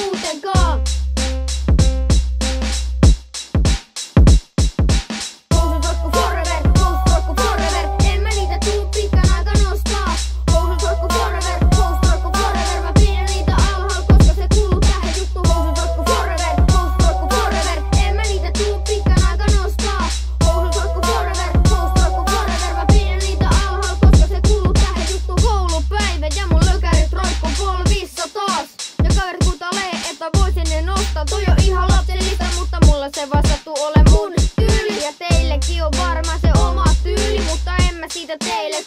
muutenkaan. Housut roikku forever, en mä niitä tuu pitkän aika nostaa. Housut roikku forever, mä pidän niitä alhaalla, koska se kuuluu tähän juttu. Housut roikku forever, en mä niitä tuu pitkän aika nostaa. Housut roikku forever, mä pidän niitä alhaalla, koska se kuuluu tähän juttu. Koulupäivä ja mun lökärit roikku polvissa taas. Ja kaverit kutalee, että voisin ne nostaa. Toi on ihan lapsellista, mutta mulla se vaan sattuu ole mun tyyli. Ja teillekin on varmaan se oma tyyli, mutta en mä siitä teille